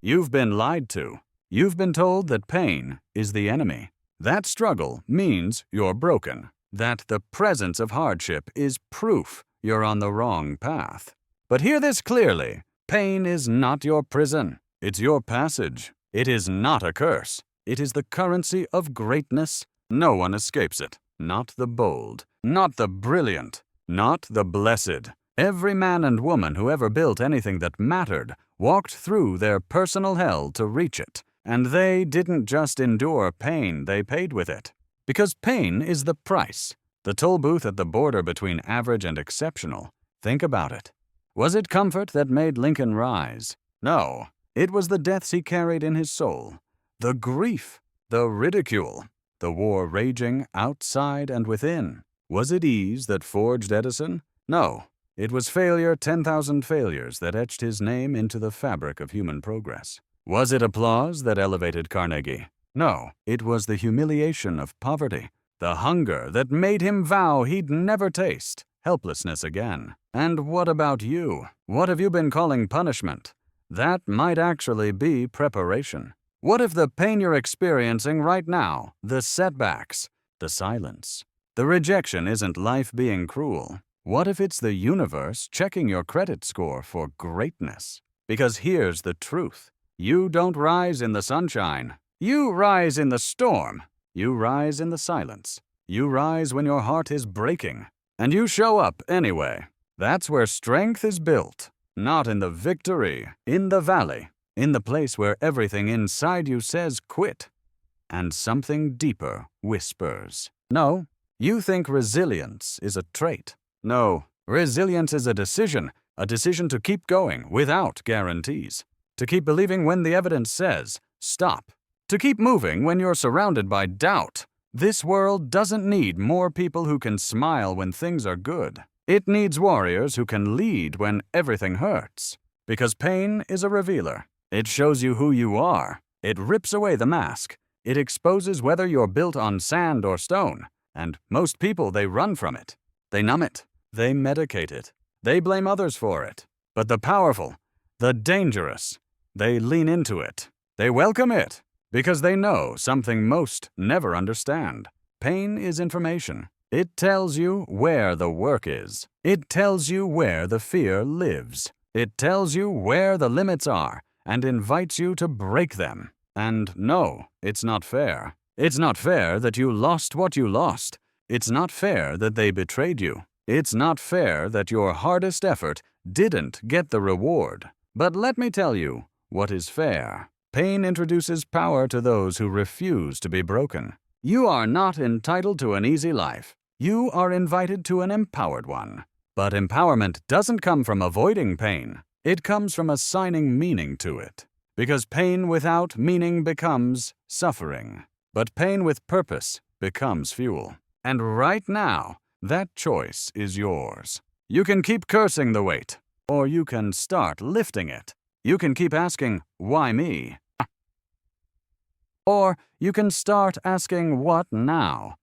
You've been lied to. You've been told that pain is the enemy. That struggle means you're broken. That the presence of hardship is proof you're on the wrong path. But hear this clearly. Pain is not your prison. It's your passage. It is not a curse. It is the currency of greatness. No one escapes it. Not the bold. Not the brilliant. Not the blessed. Every man and woman who ever built anything that mattered walked through their personal hell to reach it. And they didn't just endure pain, they paid with it. Because pain is the price. The toll booth at the border between average and exceptional. Think about it. Was it comfort that made Lincoln rise? No. It was the deaths he carried in his soul. The grief. The ridicule. The war raging outside and within. Was it ease that forged Edison? No. It was failure, 10,000 failures that etched his name into the fabric of human progress. Was it applause that elevated Carnegie? No. It was the humiliation of poverty. The hunger that made him vow he'd never taste helplessness again. And what about you? What have you been calling punishment? That might actually be preparation. What if the pain you're experiencing right now, the setbacks, the silence, the rejection isn't life being cruel? What if it's the universe checking your credit score for greatness? Because here's the truth. You don't rise in the sunshine. You rise in the storm. You rise in the silence. You rise when your heart is breaking. And you show up anyway. That's where strength is built. Not in the victory, in the valley, in the place where everything inside you says quit. And something deeper whispers. No, you think resilience is a trait. No, resilience is a decision to keep going without guarantees. To keep believing when the evidence says stop. To keep moving when you're surrounded by doubt. This world doesn't need more people who can smile when things are good. It needs warriors who can lead when everything hurts. Because pain is a revealer. It shows you who you are. It rips away the mask. It exposes whether you're built on sand or stone. And most people, they run from it. They numb it. They medicate it. They blame others for it. But the powerful, the dangerous, they lean into it. They welcome it. Because they know something most never understand. Pain is information. It tells you where the work is. It tells you where the fear lives. It tells you where the limits are and invites you to break them. And no, it's not fair. It's not fair that you lost what you lost. It's not fair that they betrayed you. It's not fair that your hardest effort didn't get the reward. But let me tell you what is fair. Pain introduces power to those who refuse to be broken. You are not entitled to an easy life. You are invited to an empowered one. But empowerment doesn't come from avoiding pain. It comes from assigning meaning to it. Because pain without meaning becomes suffering. But pain with purpose becomes fuel. And right now, that choice is yours. You can keep cursing the weight, or you can start lifting it. You can keep asking, why me? Or you can start asking, what now?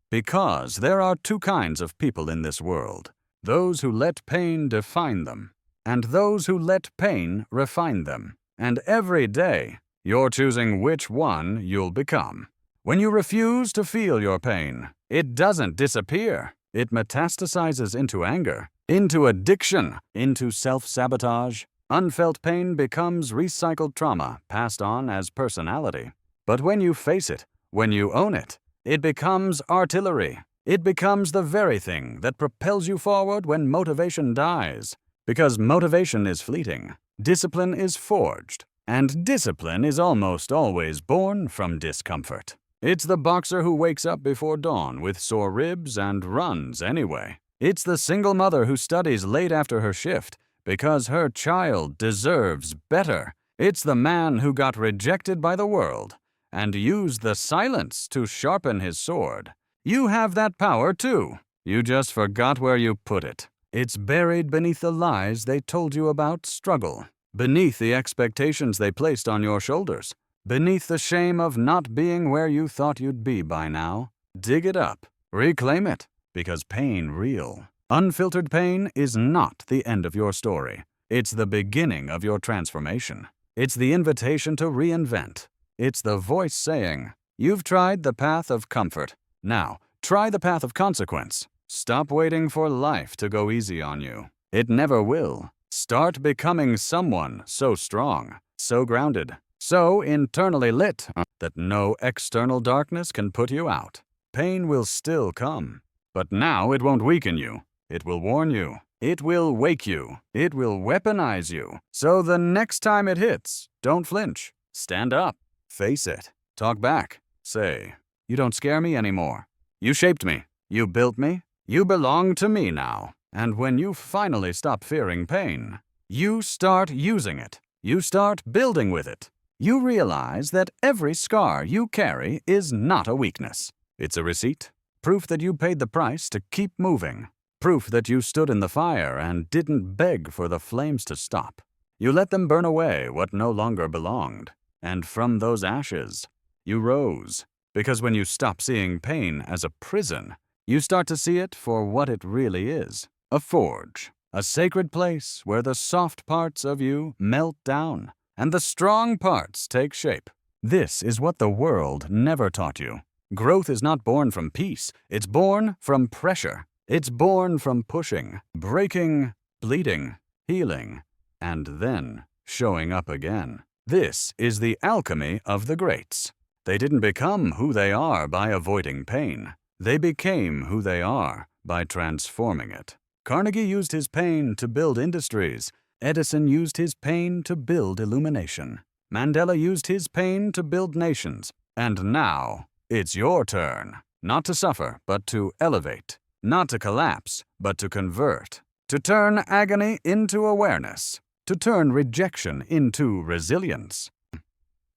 Because there are two kinds of people in this world. Those who let pain define them, and those who let pain refine them. And every day, you're choosing which one you'll become. When you refuse to feel your pain, it doesn't disappear. It metastasizes into anger, into addiction, into self-sabotage. Unfelt pain becomes recycled trauma passed on as personality. But when you face it, when you own it, it becomes artillery. It becomes the very thing that propels you forward when motivation dies. Because motivation is fleeting, discipline is forged, and discipline is almost always born from discomfort. It's the boxer who wakes up before dawn with sore ribs and runs anyway. It's the single mother who studies late after her shift because her child deserves better. It's the man who got rejected by the world and used the silence to sharpen his sword. You have that power too. You just forgot where you put it. It's buried beneath the lies they told you about struggle, beneath the expectations they placed on your shoulders, beneath the shame of not being where you thought you'd be by now. Dig it up. Reclaim it. Because pain real. Unfiltered pain is not the end of your story. It's the beginning of your transformation. It's the invitation to reinvent. It's the voice saying, "You've tried the path of comfort. Now, try the path of consequence. Stop waiting for life to go easy on you. It never will. Start becoming someone so strong, so grounded, so internally lit that no external darkness can put you out. Pain will still come, but now it won't weaken you. It will warn you. It will wake you. It will weaponize you. So the next time it hits, don't flinch. Stand up. Face it. Talk back. Say, you don't scare me anymore. You shaped me. You built me. You belong to me now. And when you finally stop fearing pain, you start using it. You start building with it. You realize that every scar you carry is not a weakness. It's a receipt. Proof that you paid the price to keep moving. Proof that you stood in the fire and didn't beg for the flames to stop. You let them burn away what no longer belonged. And from those ashes, you rose. Because when you stop seeing pain as a prison, you start to see it for what it really is. A forge. A sacred place where the soft parts of you melt down and the strong parts take shape. This is what the world never taught you. Growth is not born from peace. It's born from pressure. It's born from pushing, breaking, bleeding, healing, and then showing up again. This is the alchemy of the greats. They didn't become who they are by avoiding pain. They became who they are by transforming it. Carnegie used his pain to build industries. Edison used his pain to build illumination. Mandela used his pain to build nations. And now, it's your turn. Not to suffer, but to elevate. Not to collapse, but to convert. To turn agony into awareness. To turn rejection into resilience.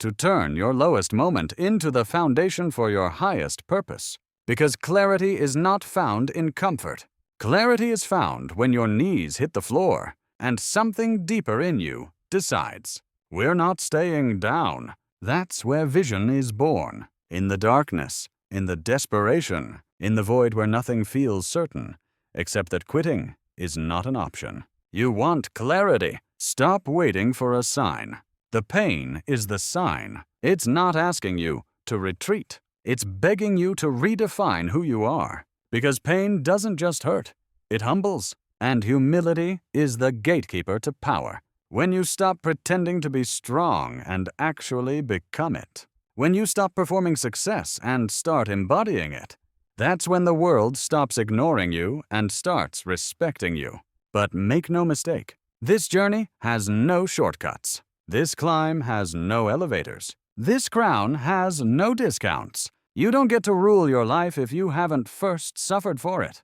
To turn your lowest moment into the foundation for your highest purpose. Because clarity is not found in comfort. Clarity is found when your knees hit the floor and something deeper in you decides, we're not staying down. That's where vision is born. In the darkness, in the desperation, in the void where nothing feels certain, except that quitting is not an option. You want clarity. Stop waiting for a sign. The pain is the sign. It's not asking you to retreat. It's begging you to redefine who you are. Because pain doesn't just hurt, it humbles. And humility is the gatekeeper to power. When you stop pretending to be strong and actually become it. When you stop performing success and start embodying it. That's when the world stops ignoring you and starts respecting you. But make no mistake, this journey has no shortcuts. This climb has no elevators. This crown has no discounts. You don't get to rule your life if you haven't first suffered for it.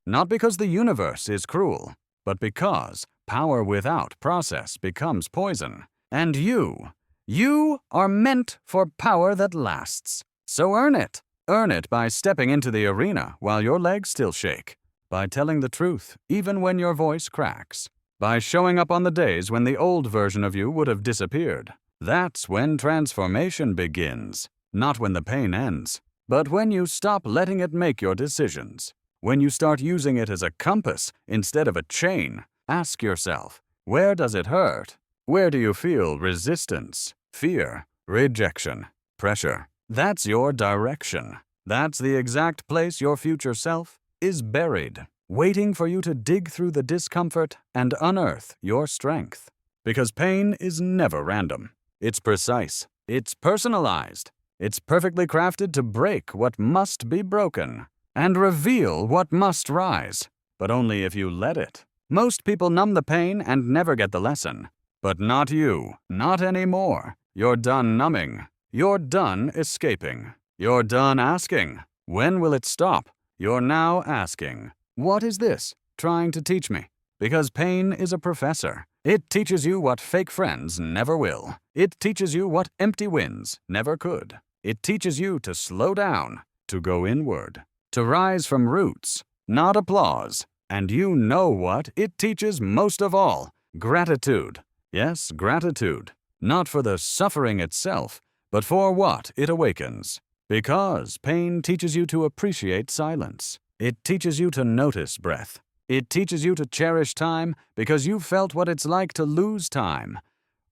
Not because the universe is cruel, but because power without process becomes poison. And you are meant for power that lasts. So earn it. Earn it by stepping into the arena while your legs still shake. By telling the truth even when your voice cracks. By showing up on the days when the old version of you would have disappeared. That's when transformation begins. Not when the pain ends, but when you stop letting it make your decisions. When you start using it as a compass instead of a chain. Ask yourself, where does it hurt? Where do you feel resistance, fear, rejection, pressure? That's your direction. That's the exact place your future self is buried, waiting for you to dig through the discomfort and unearth your strength. Because pain is never random. It's precise. It's personalized. It's perfectly crafted to break what must be broken and reveal what must rise, but only if you let it. Most people numb the pain and never get the lesson. But not you. Not anymore. You're done numbing. You're done escaping. You're done asking, when will it stop? You're now asking, what is this trying to teach me? Because pain is a professor. It teaches you what fake friends never will. It teaches you what empty wins never could. It teaches you to slow down, to go inward, to rise from roots, not applause. And you know what it teaches most of all? Gratitude. Yes, gratitude. Not for the suffering itself, but for what it awakens. Because pain teaches you to appreciate silence. It teaches you to notice breath. It teaches you to cherish time because you felt what it's like to lose time.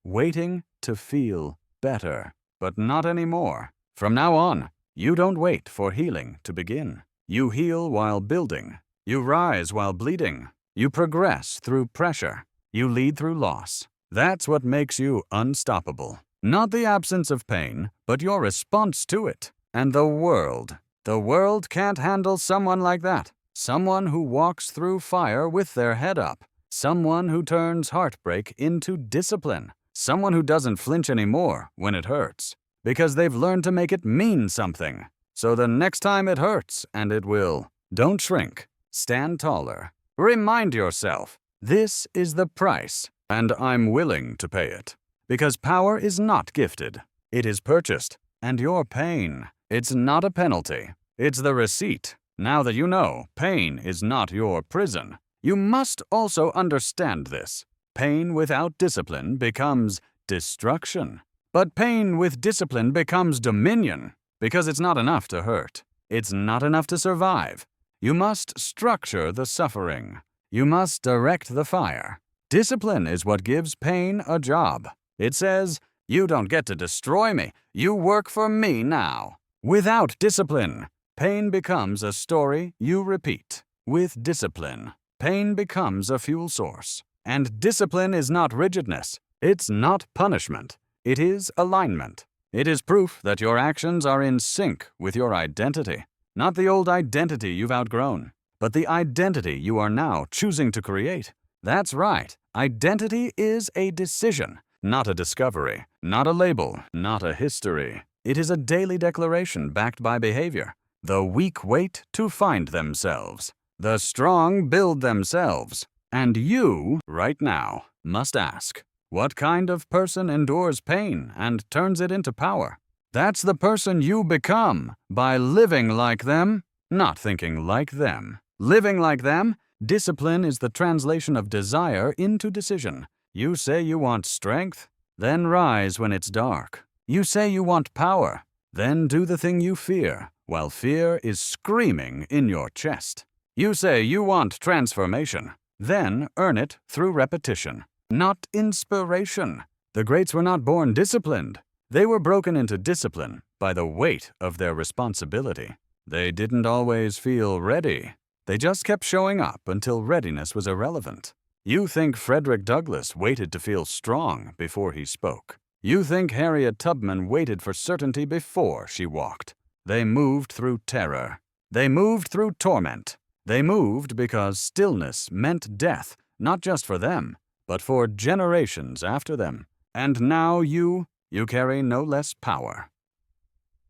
waiting to feel better. But not anymore. From now on, you don't wait for healing to begin. You heal while building. You rise while bleeding. You progress through pressure. You lead through loss. That's what makes you unstoppable. Not the absence of pain, but your response to it. And the world can't handle someone like that. Someone who walks through fire with their head up. Someone who turns heartbreak into discipline. Someone who doesn't flinch anymore when it hurts. Because they've learned to make it mean something. So the next time it hurts, and it will, don't shrink. Stand taller. Remind yourself, this is the price, and I'm willing to pay it. Because power is not gifted. It is purchased. And your pain, it's not a penalty. It's the receipt. Now that you know pain is not your prison, you must also understand this. Pain without discipline becomes destruction. But pain with discipline becomes dominion, because it's not enough to hurt. It's not enough to survive. You must structure the suffering. You must direct the fire. Discipline is what gives pain a job. It says, you don't get to destroy me. You work for me now. Without discipline, pain becomes a story you repeat. With discipline, pain becomes a fuel source. And discipline is not rigidness. It's not punishment. It is alignment. It is proof that your actions are in sync with your identity. Not the old identity you've outgrown, but the identity you are now choosing to create. That's right. Identity is a decision, not a discovery, not a label, not a history. It is a daily declaration backed by behavior. The weak wait to find themselves. The strong build themselves. And you, right now, must ask, what kind of person endures pain and turns it into power? That's the person you become by living like them, not thinking like them. Living like them, discipline is the translation of desire into decision. You say you want strength, then rise when it's dark. You say you want power, then do the thing you fear, while fear is screaming in your chest. You say you want transformation, then earn it through repetition, not inspiration. The greats were not born disciplined. They were broken into discipline by the weight of their responsibility. They didn't always feel ready. They just kept showing up until readiness was irrelevant. You think Frederick Douglass waited to feel strong before he spoke. You think Harriet Tubman waited for certainty before she walked. They moved through terror. They moved through torment. They moved because stillness meant death, not just for them, but for generations after them. And now you carry no less power.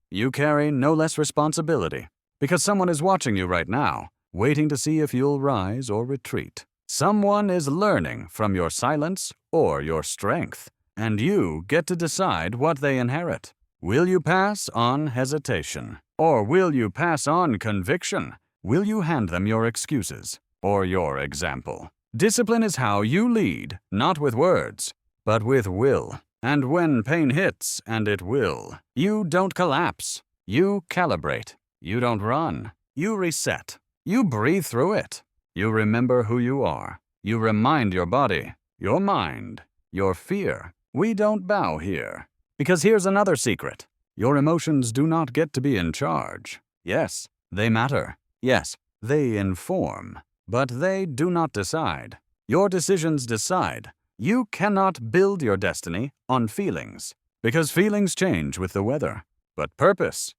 You carry no less responsibility, because someone is watching you right now, waiting to see if you'll rise or retreat. Someone is learning from your silence or your strength, and you get to decide what they inherit. Will you pass on hesitation, or will you pass on conviction? Will you hand them your excuses or your example? Discipline is how you lead, not with words, but with will. And when pain hits, and it will, you don't collapse. You calibrate. You don't run. You reset. You breathe through it. You remember who you are. You remind your body, your mind, your fear. We don't bow here. Because here's another secret. Your emotions do not get to be in charge. Yes, they matter. Yes, they inform. But they do not decide. Your decisions decide. You cannot build your destiny on feelings, because feelings change with the weather. But purpose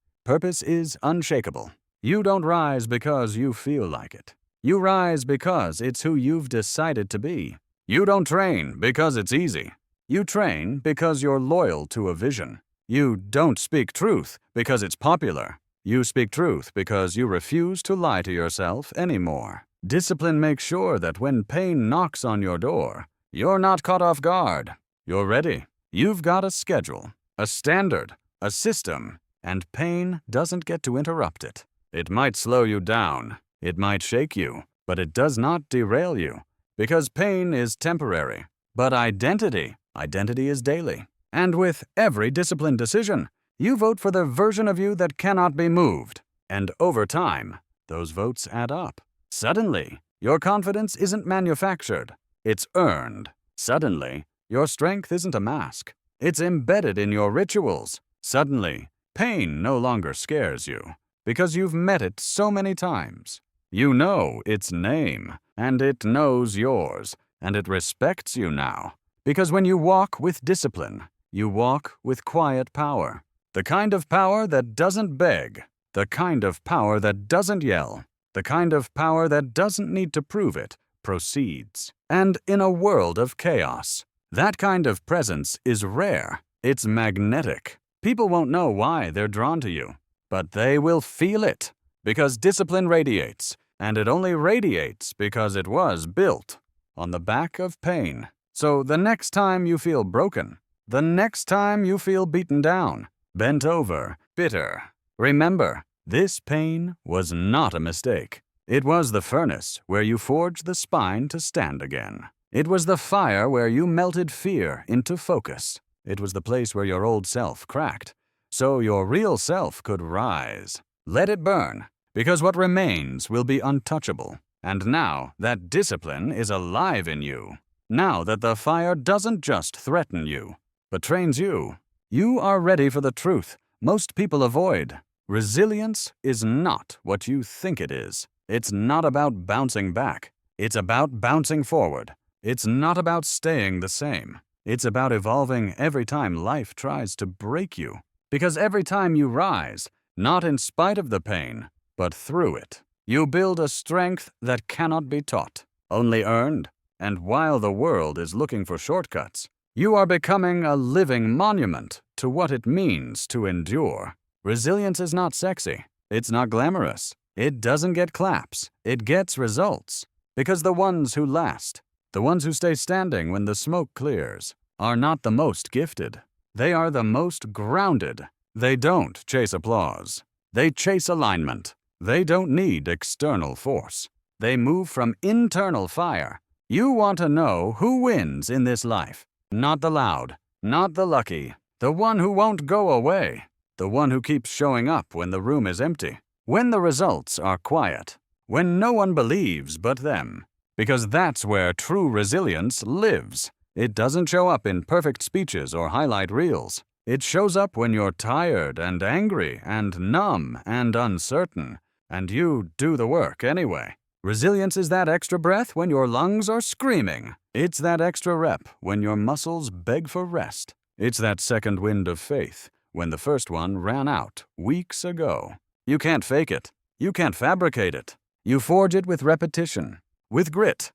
is unshakable. You don't rise because you feel like it. You rise because it's who you've decided to be. You don't train because it's easy. You train because you're loyal to a vision. You don't speak truth because it's popular. You speak truth because you refuse to lie to yourself anymore. Discipline makes sure that when pain knocks on your door, you're not caught off guard. You're ready. You've got a schedule, a standard, a system, and pain doesn't get to interrupt it. It might slow you down. It might shake you, but it does not derail you, because pain is temporary. But identity is daily. And with every disciplined decision, you vote for the version of you that cannot be moved. And over time, those votes add up. Suddenly, your confidence isn't manufactured. It's earned. Suddenly, Your strength isn't a mask. It's embedded in your rituals. Suddenly, pain no longer scares you because you've met it so many times. You know its name, and it knows yours, and it respects you now. Because when you walk with discipline, you walk with quiet power. The kind of power that doesn't beg, the kind of power that doesn't yell, the kind of power that doesn't need to prove it, proceeds. And in a world of chaos, that kind of presence is rare. It's magnetic. People won't know why they're drawn to you, but they will feel it, because discipline radiates, and it only radiates because it was built on the back of pain. So the next time you feel broken, the next time you feel beaten down, bent over, bitter, remember, this pain was not a mistake. It was the furnace where you forged the spine to stand again. It was the fire where you melted fear into focus. It was the place where your old self cracked, so your real self could rise. Let it burn, because what remains will be untouchable. And now that discipline is alive in you, now that the fire doesn't just threaten you, but trains you, you are ready for the truth most people avoid. Resilience is not what you think it is. It's not about bouncing back. It's about bouncing forward. It's not about staying the same. It's about evolving every time life tries to break you. Because every time you rise, not in spite of the pain, but through it, you build a strength that cannot be taught, only earned. And while the world is looking for shortcuts, you are becoming a living monument to what it means to endure. Resilience is not sexy. It's not glamorous. It doesn't get claps. It gets results. Because the ones who last, the ones who stay standing when the smoke clears, are not the most gifted. They are the most grounded. They don't chase applause. They chase alignment. They don't need external force. They move from internal fire. You want to know who wins in this life. Not the loud, not the lucky, the one who won't go away, the one who keeps showing up when the room is empty, when the results are quiet, when no one believes but them. Because that's where true resilience lives. It doesn't show up in perfect speeches or highlight reels. It shows up when you're tired and angry and numb and uncertain, and you do the work anyway. Resilience is that extra breath when your lungs are screaming. It's that extra rep when your muscles beg for rest. It's that second wind of faith when the first one ran out weeks ago. You can't fake it. You can't fabricate it. You forge it with repetition, with grit,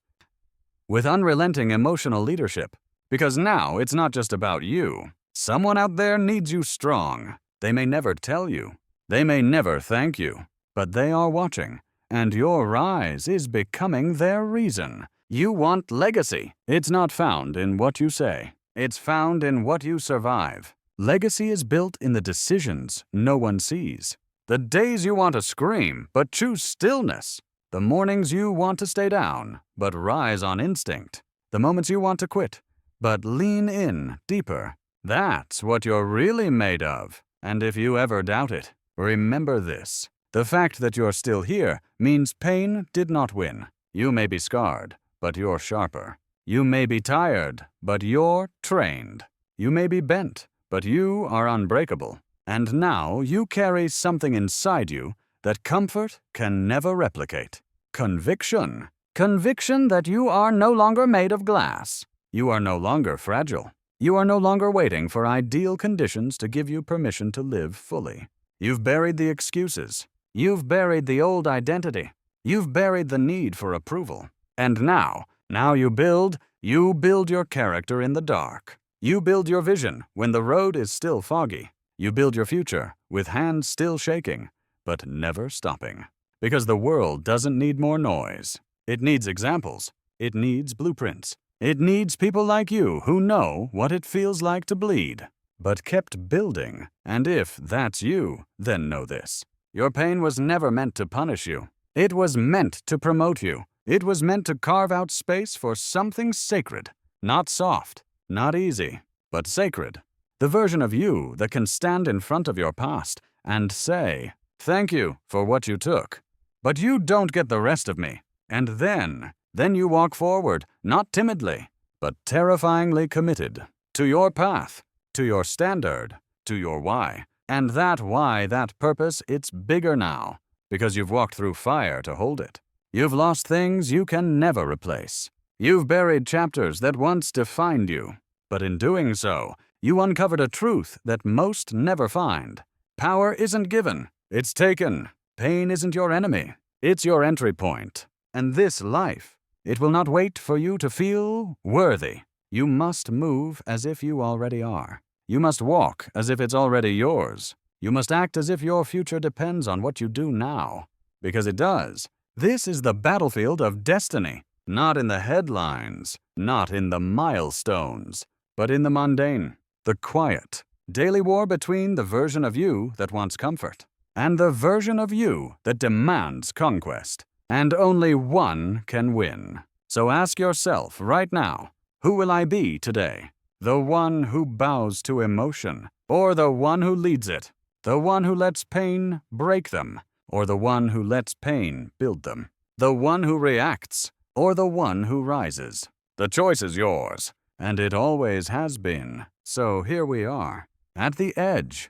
with unrelenting emotional leadership. Because now it's not just about you. Someone out there needs you strong. They may never tell you. They may never thank you. But they are watching. And your rise is becoming their reason. You want legacy. It's not found in what you say. It's found in what you survive. Legacy is built in the decisions no one sees. The days you want to scream, but choose stillness. The mornings you want to stay down, but rise on instinct. The moments you want to quit, but lean in deeper. That's what you're really made of. And if you ever doubt it, remember this. The fact that you're still here means pain did not win. You may be scarred, but you're sharper. You may be tired, but you're trained. You may be bent, but you are unbreakable. And now you carry something inside you that comfort can never replicate. Conviction. Conviction that you are no longer made of glass. You are no longer fragile. You are no longer waiting for ideal conditions to give you permission to live fully. You've buried the excuses. You've buried the old identity. You've buried the need for approval. And now you build your character in the dark. You build your vision when the road is still foggy. You build your future with hands still shaking, but never stopping. Because the world doesn't need more noise. It needs examples. It needs blueprints. It needs people like you who know what it feels like to bleed, but kept building. And if that's you, then know this. Your pain was never meant to punish you. It was meant to promote you. It was meant to carve out space for something sacred. Not soft, not easy, but sacred. The version of you that can stand in front of your past and say, "Thank you for what you took, but you don't get the rest of me." And then you walk forward, not timidly, but terrifyingly committed to your path, to your standard, to your why. And that why, that purpose, it's bigger now, because you've walked through fire to hold it. You've lost things you can never replace. You've buried chapters that once defined you, but in doing so, you uncovered a truth that most never find. Power isn't given, it's taken. Pain isn't your enemy, it's your entry point. And this life, it will not wait for you to feel worthy. You must move as if you already are. You must walk as if it's already yours. You must act as if your future depends on what you do now. Because it does. This is the battlefield of destiny, not in the headlines, not in the milestones, but in the mundane, the quiet, daily war between the version of you that wants comfort and the version of you that demands conquest. And only one can win. So ask yourself right now, who will I be today? The one who bows to emotion, or the one who leads it? The one who lets pain break them, or the one who lets pain build them? The one who reacts, or the one who rises? The choice is yours, and it always has been. So here we are, at the edge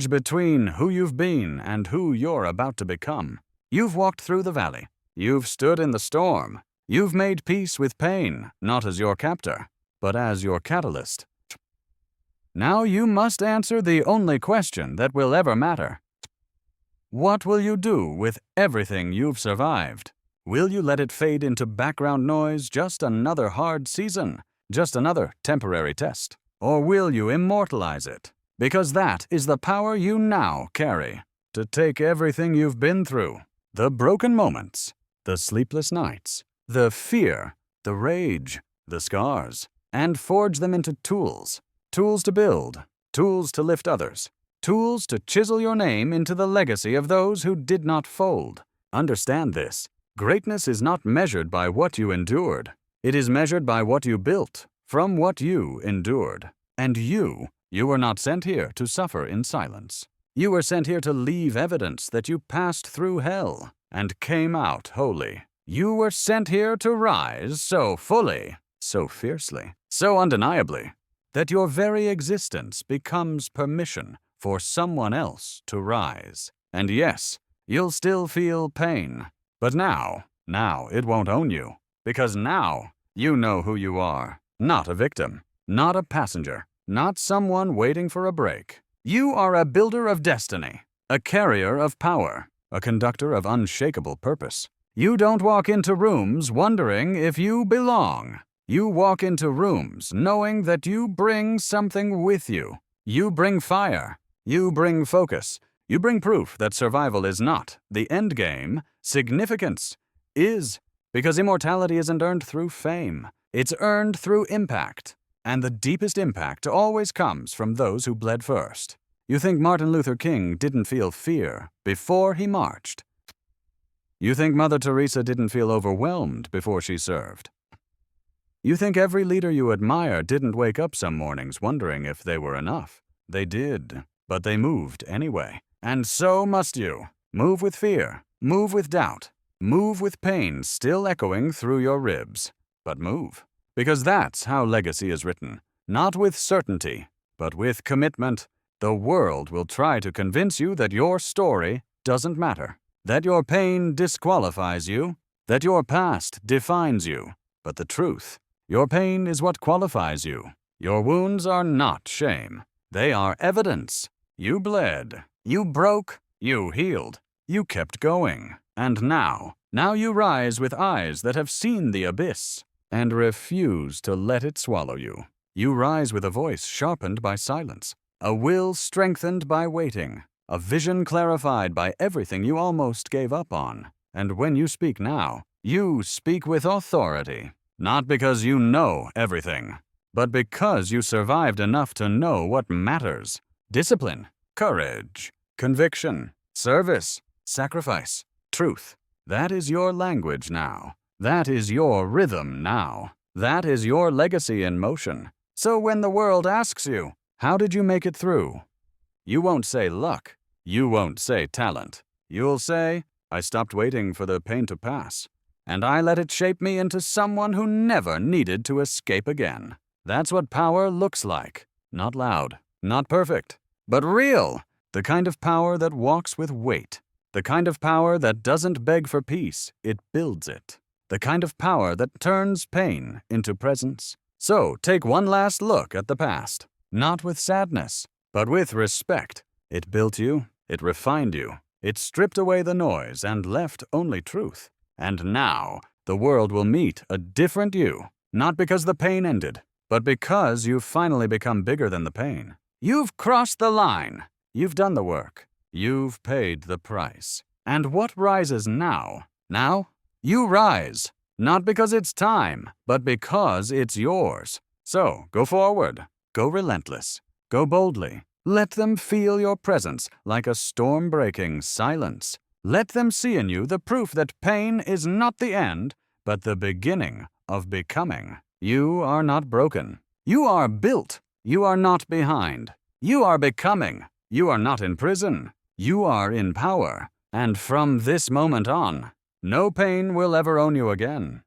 between who you've been and who you're about to become. You've walked through the valley. You've stood in the storm. You've made peace with pain, not as your captor, but as your catalyst. Now you must answer the only question that will ever matter. What will you do with everything you've survived? Will you let it fade into background noise, just another hard season, just another temporary test? Or will you immortalize it? Because that is the power you now carry, to take everything you've been through, the broken moments, the sleepless nights, the fear, the rage, the scars, and forge them into tools. Tools to build, tools to lift others, tools to chisel your name into the legacy of those who did not fold. Understand this. Greatness is not measured by what you endured. It is measured by what you built from what you endured. And you were not sent here to suffer in silence. You were sent here to leave evidence that you passed through hell and came out holy. You were sent here to rise so fully, so fiercely, so undeniably, that your very existence becomes permission for someone else to rise. And yes, you'll still feel pain, but now it won't own you, because now you know who you are. Not a victim, not a passenger, not someone waiting for a break. You are a builder of destiny, a carrier of power, a conductor of unshakable purpose. You don't walk into rooms wondering if you belong. You walk into rooms knowing that you bring something with you. You bring fire. You bring focus. You bring proof that survival is not the end game. Significance is, because immortality isn't earned through fame. It's earned through impact. And the deepest impact always comes from those who bled first. You think Martin Luther King didn't feel fear before he marched? You think Mother Teresa didn't feel overwhelmed before she served? You think every leader you admire didn't wake up some mornings wondering if they were enough? They did, but they moved anyway. And so must you. Move with fear, move with doubt, move with pain still echoing through your ribs. But move, because that's how legacy is written. Not with certainty, but with commitment. The world will try to convince you that your story doesn't matter, that your pain disqualifies you, that your past defines you. But the truth, your pain is what qualifies you. Your wounds are not shame. They are evidence. You bled, you broke, you healed, you kept going. And now you rise with eyes that have seen the abyss and refuse to let it swallow you. You rise with a voice sharpened by silence, a will strengthened by waiting, a vision clarified by everything you almost gave up on. And when you speak now, you speak with authority, not because you know everything, but because you survived enough to know what matters. Discipline, courage, conviction, service, sacrifice, truth. That is your language now. That is your rhythm now. That is your legacy in motion. So when the world asks you, how did you make it through? You won't say luck. You won't say talent. You'll say, I stopped waiting for the pain to pass. and I let it shape me into someone who never needed to escape again. That's what power looks like. Not loud, not perfect, but real. The kind of power that walks with weight. The kind of power that doesn't beg for peace, it builds it. The kind of power that turns pain into presence. So take one last look at the past. Not with sadness, but with respect. It built you, it refined you, it stripped away the noise and left only truth. And now, the world will meet a different you, not because the pain ended, but because you've finally become bigger than the pain. You've crossed the line. You've done the work. You've paid the price. And what rises now? Now, you rise. Not because it's time, but because it's yours. So, go forward. Go relentless. Go boldly. Let them feel your presence like a storm-breaking silence. Let them see in you the proof that pain is not the end, but the beginning of becoming. You are not broken. You are built. You are not behind. You are becoming. You are not in prison. You are in power. And from this moment on, no pain will ever own you again.